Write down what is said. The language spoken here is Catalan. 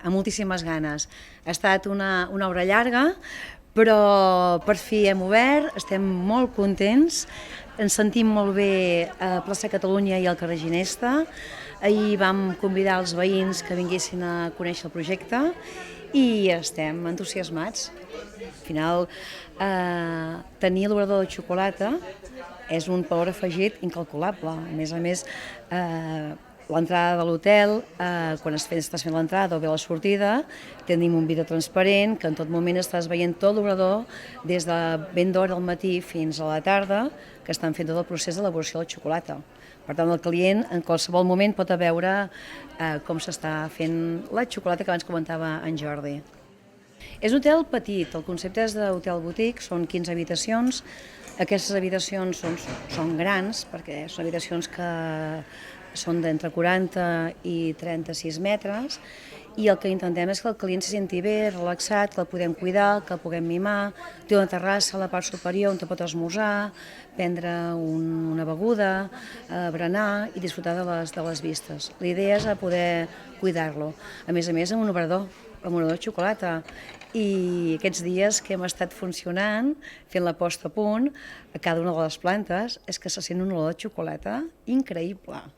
Amb moltíssimes ganes. Ha estat una obra llarga, però per fi hem obert, estem molt contents, ens sentim molt bé a Plaça Catalunya i al carrer Ginesta. Ahir vam convidar els veïns que vinguessin a conèixer el projecte i estem entusiasmats. Al final, tenir l'obrador de xocolata és un valor afegit incalculable. A més, l'entrada de l'hotel, quan estàs fent l'entrada o bé la sortida, tenim un vidre transparent que en tot moment estàs veient tot l'obrador des de ben d'hora al matí fins a la tarda, que estan fent tot el procés d'elaboració de la xocolata. Per tant, el client en qualsevol moment pot veure com s'està fent la xocolata que abans comentava en Jordi. És un hotel petit, el concepte és d'hotel boutique, són 15 habitacions. Aquestes habitacions són grans, perquè són habitacions que són d'entre 40 i 36 metres, i el que intentem és que el client se senti bé, relaxat, que el podem cuidar, que el puguem mimar. Té una terrassa a la part superior on pot esmorzar, prendre una beguda, berenar i disfrutar de les vistes. La idea és poder cuidar-lo. A més, amb un obrador de xocolata. I aquests dies que hem estat funcionant, fent la posta a punt, a cada una de les plantes, és que se sent un olor de xocolata increïble.